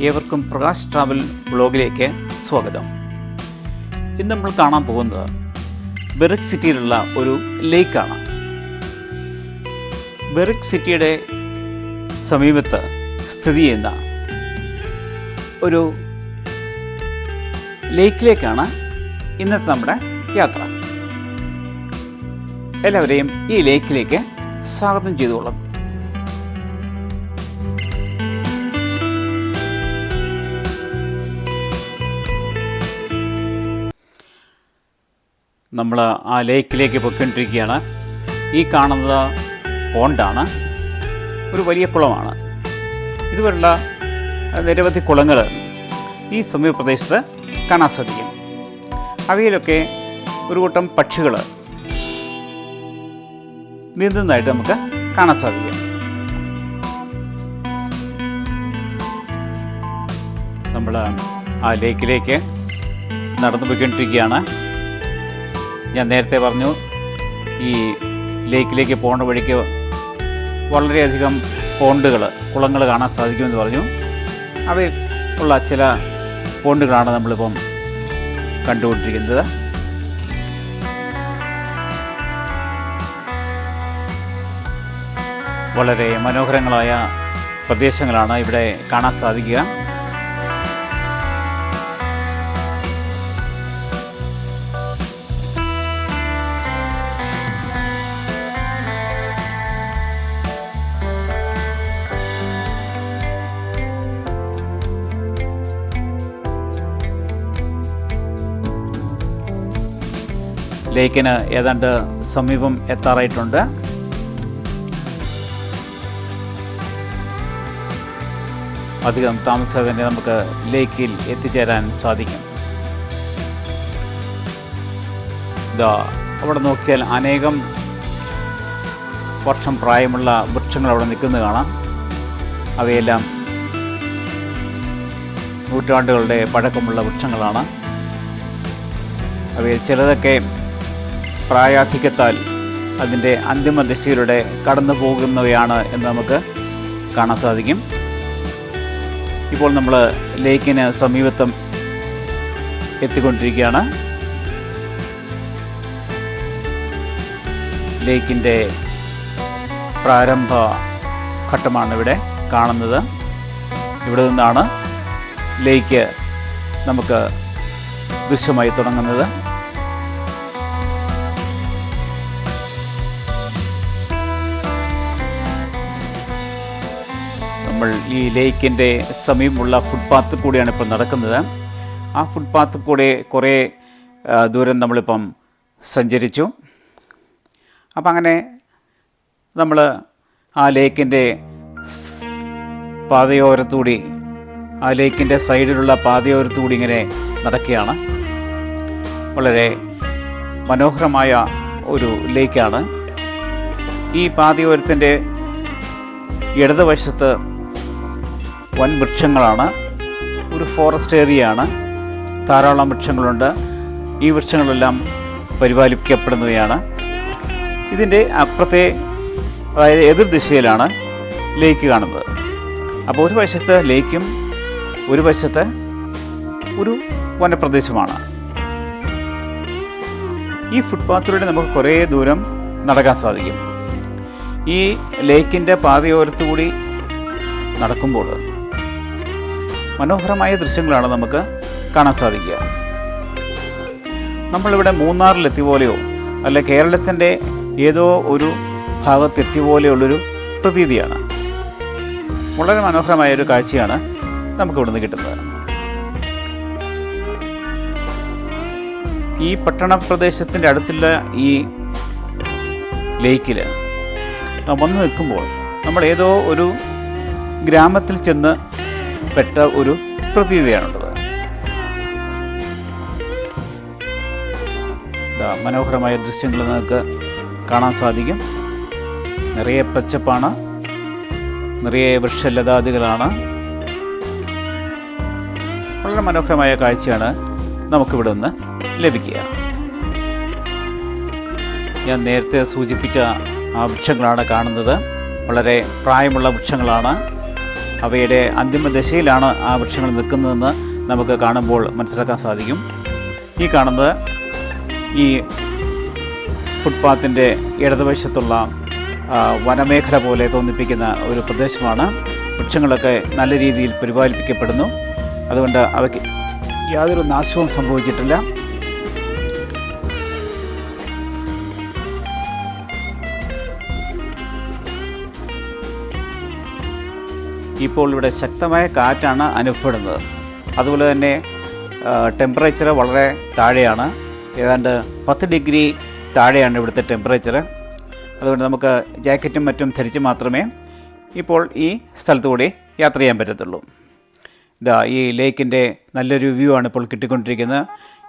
ഏവർക്കും പ്രകാശ് ട്രാവൽ ബ്ലോഗിലേക്ക് സ്വാഗതം. ഇന്ന് നമ്മൾ കാണാൻ പോകുന്നത് ബെറിക് സിറ്റിയിലുള്ള ഒരു ലേക്കാണ്. ബെറിക് സിറ്റിയുടെ സമീപത്ത് സ്ഥിതി ചെയ്യുന്ന ഒരു ലേക്കിലേക്കാണ് ഇന്നത്തെ നമ്മുടെ യാത്ര. എല്ലാവരെയും ഈ ലേക്കിലേക്ക് സ്വാഗതം ചെയ്തുകൊള്ളുന്നു. നമ്മൾ ആ ലേക്കിലേക്ക് പൊയ്ക്കൊണ്ടിരിക്കുകയാണ്. ഈ കാണുന്നത് പോണ്ടാണ്, ഒരു വലിയ കുളമാണ്. ഇതുപോലുള്ള നിരവധി കുളങ്ങൾ ഈ സമീപ പ്രദേശത്ത് കാണാൻ സാധിക്കും. അവയിലൊക്കെ ഒരു കൂട്ടം പക്ഷികൾ നീന്തുന്നതായിട്ട് നമുക്ക് കാണാൻ സാധിക്കും. നമ്മൾ ആ ലേക്കിലേക്ക് നടന്നു പോയിക്കൊണ്ടിരിക്കുകയാണ്. ഞാൻ നേരത്തെ പറഞ്ഞു, ഈ ലേക്കിലേക്ക് പോകുന്ന വഴിക്ക് വളരെയധികം കുളങ്ങൾ കാണാൻ സാധിക്കുമെന്ന് പറഞ്ഞു. അവയിൽ ഉള്ള ചില പോണ്ടുകളാണ് നമ്മളിപ്പം കണ്ടുകൊണ്ടിരിക്കുന്നത്. വളരെ മനോഹരങ്ങളായ പ്രദേശങ്ങളാണ് ഇവിടെ കാണാൻ സാധിക്കുക. ലേക്കിന് ഏതാണ്ട് സമീപം എത്താറായിട്ടുണ്ട്. അധികം താമസിയാതെ തന്നെ നമുക്ക് ലേക്കിൽ എത്തിച്ചേരാൻ സാധിക്കും. അവിടെ നോക്കിയാൽ അനേകം വർഷം പ്രായമുള്ള വൃക്ഷങ്ങൾ അവിടെ നിൽക്കുന്നത് കാണാം. അവയെല്ലാം നൂറ്റാണ്ടുകളുടെ പഴക്കമുള്ള വൃക്ഷങ്ങളാണ്. അവയിൽ ചിലതൊക്കെ പ്രായാധിക്യത്താൽ അതിൻ്റെ അന്തിമ ദിശയിലൂടെ കടന്നു പോകുന്നവയാണ് എന്ന് നമുക്ക് കാണാൻ സാധിക്കും. ഇപ്പോൾ നമ്മൾ ലേക്കിന് സമീപത്തും എത്തിക്കൊണ്ടിരിക്കുകയാണ്. ലേക്കിൻ്റെ പ്രാരംഭ ഘട്ടമാണ് ഇവിടെ കാണുന്നത്. ഇവിടെ നിന്നാണ് ലേക്ക് നമുക്ക് ദൃശ്യമായി തുടങ്ങുന്നത്. നമ്മൾ ഈ ലേക്കിൻ്റെ സമീപമുള്ള ഫുട്പാത്തിൽ കൂടിയാണ് ഇപ്പോൾ നടക്കുന്നത്. ആ ഫുട്പാത്തിൽ കൂടെ കുറേ ദൂരം നമ്മളിപ്പം സഞ്ചരിച്ചു. അപ്പം അങ്ങനെ നമ്മൾ ആ ലേക്കിൻ്റെ പാതയോരത്തുകൂടി, ആ ലേക്കിൻ്റെ സൈഡിലുള്ള പാതയോരത്തുകൂടി ഇങ്ങനെ നടക്കുകയാണ്. വളരെ മനോഹരമായ ഒരു ലേക്കാണ്. ഈ പാതയോരത്തിൻ്റെ ഇടതുവശത്ത് വൻ വൃക്ഷങ്ങളാണ്. ഒരു ഫോറസ്റ്റ് ഏരിയയാണ്. ധാരാളം വൃക്ഷങ്ങളുണ്ട്. ഈ വൃക്ഷങ്ങളെല്ലാം പരിപാലിക്കപ്പെടുന്നവയാണ്. ഇതിൻ്റെ അപ്പുറത്തെ, അതായത് എതിർ ദിശയിലാണ് ലേക്ക് കാണുന്നത്. അപ്പോൾ ഒരു വശത്ത് ലേക്കും ഒരു വശത്ത് ഒരു വനപ്രദേശമാണ്. ഈ ഫുട്പാത്തിലൂടെ നമുക്ക് കുറേ ദൂരം നടക്കാൻ സാധിക്കും. ഈ ലേക്കിൻ്റെ പാതയോരത്തുകൂടി നടക്കുമ്പോൾ മനോഹരമായ ദൃശ്യങ്ങളാണ് നമുക്ക് കാണാൻ സാധിക്കുക. നമ്മളിവിടെ മൂന്നാറിലെത്തിയ പോലെയോ അല്ല കേരളത്തിൻ്റെ ഏതോ ഒരു ഭാഗത്തെത്തിയ പോലെയുള്ളൊരു പ്രതീതിയാണ്. വളരെ മനോഹരമായൊരു കാഴ്ചയാണ് നമുക്കിവിടുന്ന് കിട്ടുന്നത്. ഈ പട്ടണ പ്രദേശത്തിൻ്റെ അടുത്തുള്ള ഈ ലേക്കിൽ വന്ന് നിൽക്കുമ്പോൾ നമ്മൾ ഏതോ ഒരു ഗ്രാമത്തിൽ ചെന്ന് പെട്ട ഒരു പ്രതീതിയാണുള്ളത്. മനോഹരമായ ദൃശ്യങ്ങൾ നിങ്ങൾക്ക് കാണാൻ സാധിക്കും. നിറയെ പച്ചപ്പാണ്, നിറയെ വൃക്ഷലതാദികളാണ്. വളരെ മനോഹരമായ കാഴ്ചയാണ് നമുക്കിവിടെ നിന്ന് ലഭിക്കുക. ഞാൻ നേരത്തെ സൂചിപ്പിച്ച ആ വൃക്ഷങ്ങളാണ് കാണുന്നത്. വളരെ പ്രായമുള്ള വൃക്ഷങ്ങളാണ്. അവയുടെ അന്തിമ ദശയിലാണ് ആ വൃക്ഷങ്ങൾ നിൽക്കുന്നതെന്ന് നമുക്ക് കാണുമ്പോൾ മനസ്സിലാക്കാൻ സാധിക്കും. ഈ കാണുന്നത് ഈ ഫുട്പാത്തിൻ്റെ ഇടതുവശത്തുള്ള വനമേഖല പോലെ തോന്നിപ്പിക്കുന്ന ഒരു പ്രദേശമാണ്. വൃക്ഷങ്ങളൊക്കെ നല്ല രീതിയിൽ പരിപാലിപ്പിക്കപ്പെടുന്നു. അതുകൊണ്ട് അവയ്ക്ക് യാതൊരു നാശവും സംഭവിച്ചിട്ടില്ല. ഇപ്പോൾ ഇവിടെ ശക്തമായ കാറ്റാണ് അനുഭവപ്പെടുന്നത്. അതുപോലെ തന്നെ ടെമ്പറേച്ചർ വളരെ താഴെയാണ്. ഏതാണ്ട് 10 ഡിഗ്രി താഴെയാണ് ഇവിടുത്തെ ടെമ്പറേച്ചർ. അതുകൊണ്ട് നമുക്ക് ജാക്കറ്റും മറ്റും ധരിച്ച് മാത്രമേ ഇപ്പോൾ ഈ സ്ഥലത്തുകൂടി യാത്ര ചെയ്യാൻ പറ്റത്തുള്ളൂ. ഇതാ ഈ ലേക്കിൻ്റെ നല്ലൊരു വ്യൂ ആണ് ഇപ്പോൾ കിട്ടിക്കൊണ്ടിരിക്കുന്നത്.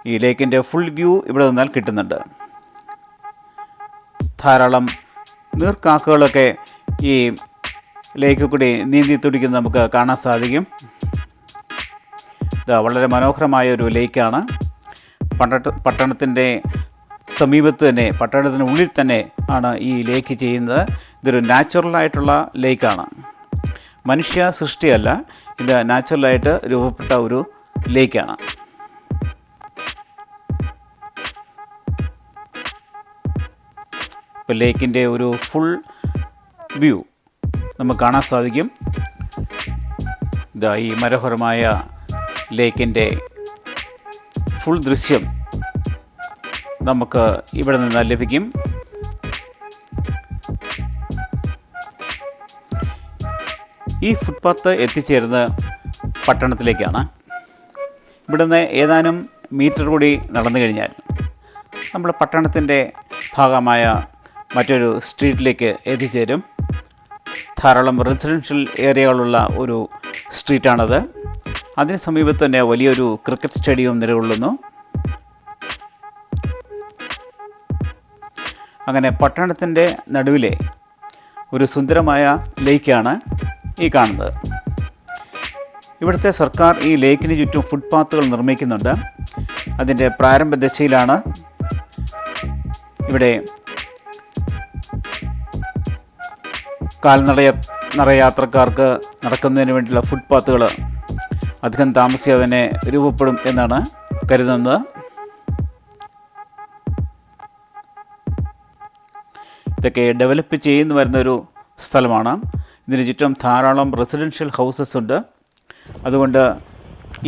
ഈ ലേക്കിൻ്റെ ഫുൾ വ്യൂ ഇവിടെ നിന്നാൽ കിട്ടുന്നുണ്ട്. ധാരാളം നീർക്കാക്കകളൊക്കെ ഈ ലേക്ക് കൂടി നീന്തി തുടിക്കുന്നത് നമുക്ക് കാണാൻ സാധിക്കും. ഇത് വളരെ മനോഹരമായ ഒരു ലേക്കാണ്. പട്ടണത്തിൻ്റെ സമീപത്ത് തന്നെ, പട്ടണത്തിനുള്ളിൽ തന്നെ ആണ് ഈ ലേക്ക് ചെയ്യുന്നത്. ഇതൊരു നാച്ചുറലായിട്ടുള്ള ലേക്കാണ്, മനുഷ്യ സൃഷ്ടിയല്ല. ഇത് നാച്ചുറലായിട്ട് രൂപപ്പെട്ട ഒരു ലേക്കാണ്. ഇപ്പോൾ ലേക്കിൻ്റെ ഒരു ഫുൾ വ്യൂ നമുക്ക് കാണാൻ സാധിക്കും. ഇതാ ഈ മനോഹരമായ ലേക്കിൻ്റെ ഫുൾ ദൃശ്യം നമുക്ക് ഇവിടെ നിന്ന് ലഭിക്കും. ഈ ഫുട്പാത്ത് എത്തിച്ചേരുന്നത് പട്ടണത്തിലേക്കാണ്. ഇവിടുന്ന് ഏതാനും മീറ്റർ കൂടി നടന്നു കഴിഞ്ഞാൽ നമ്മൾ പട്ടണത്തിൻ്റെ ഭാഗമായ മറ്റൊരു സ്ട്രീറ്റിലേക്ക് എത്തിച്ചേരും. ധാരാളം റെസിഡൻഷ്യൽ ഏരിയകളുള്ള ഒരു സ്ട്രീറ്റാണത്. അതിന് സമീപത്ത് തന്നെ വലിയൊരു ക്രിക്കറ്റ് സ്റ്റേഡിയം നിലകൊള്ളുന്നു. അങ്ങനെ പട്ടണത്തിൻ്റെ നടുവിലെ ഒരു സുന്ദരമായ ലേക്കാണ് ഈ കാണുന്നത്. ഇവിടുത്തെ സർക്കാർ ഈ ലേക്കിന് ചുറ്റും ഫുട്പാത്തുകൾ നിർമ്മിക്കുന്നുണ്ട്. അതിൻ്റെ പ്രാരംഭ ദശയിലാണ്. ഇവിടെ നടയാത്രക്കാർക്ക് നടക്കുന്നതിന് വേണ്ടിയുള്ള ഫുട്പാത്തുകൾ അധികം താമസിയാതെ തന്നെ രൂപപ്പെടും എന്നാണ് കരുതുന്നത്. ഇതൊക്കെ ഡെവലപ്പ് ചെയ്യുന്നു വരുന്നൊരു സ്ഥലമാണ്. ഇതിന് ചുറ്റും ധാരാളം റെസിഡൻഷ്യൽ ഹൗസസ് ഉണ്ട്. അതുകൊണ്ട്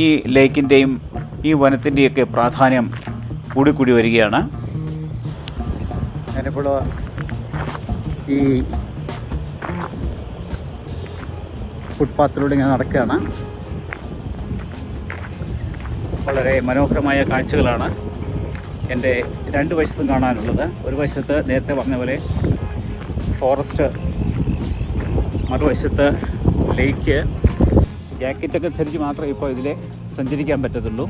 ഈ ലേക്കിൻ്റെയും ഈ വനത്തിൻ്റെയൊക്കെ പ്രാധാന്യം കൂടിക്കൂടി വരികയാണ്. ഞാനിപ്പോൾ ഈ ഫുട്പാത്തിലൂടെ ഞാൻ നടക്കുകയാണ്. വളരെ മനോഹരമായ കാഴ്ചകളാണ് എൻ്റെ രണ്ട് വശത്തും കാണാനുള്ളത്. ഒരു വശത്ത് നേരത്തെ പറഞ്ഞ പോലെ ഫോറസ്റ്റ്, മറുവശത്ത് ലേക്ക്. ജാക്കറ്റൊക്കെ ധരിച്ച് മാത്രമേ ഇപ്പോൾ ഇതിലെ സഞ്ചരിക്കാൻ പറ്റത്തുള്ളൂ.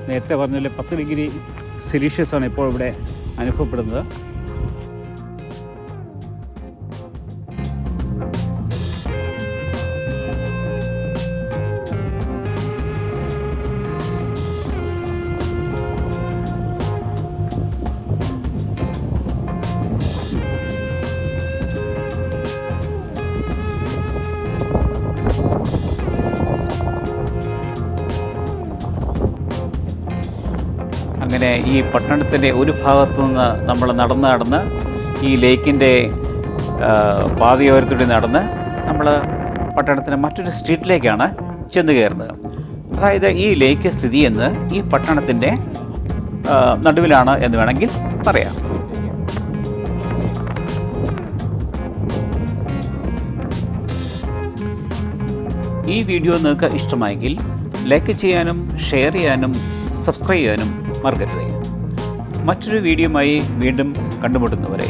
നേരത്തെ പറഞ്ഞ പോലെ 10 ഡിഗ്രി സെൽഷ്യസാണ് ഇപ്പോൾ ഇവിടെ അനുഭവപ്പെടുന്നത്. അങ്ങനെ ഈ പട്ടണത്തിൻ്റെ ഒരു ഭാഗത്തു നിന്ന് നമ്മൾ നടന്ന് ഈ ലേക്കിൻ്റെ പാതയോരത്തൂടെ നടന്ന് നമ്മൾ പട്ടണത്തിൻ്റെ മറ്റൊരു സ്ട്രീറ്റിലേക്കാണ് ചെന്ന് കയറുന്നത്. അതായത് ഈ ലേക്ക് സ്ഥിതി ചെയ്യുന്നത് ഈ പട്ടണത്തിൻ്റെ നടുവിലാണ് എന്ന് വേണമെങ്കിൽ പറയാം. ഈ വീഡിയോ നിങ്ങൾക്ക് ഇഷ്ടമായെങ്കിൽ ലൈക്ക് ചെയ്യാനും ഷെയർ ചെയ്യാനും സബ്സ്ക്രൈബ് ചെയ്യാനും മറക്കരുത്. മറ്റൊരു വീഡിയോയുമായി വീണ്ടും കണ്ടുമുട്ടുന്നവരെ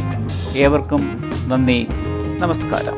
ഏവർക്കും നന്ദി, നമസ്കാരം.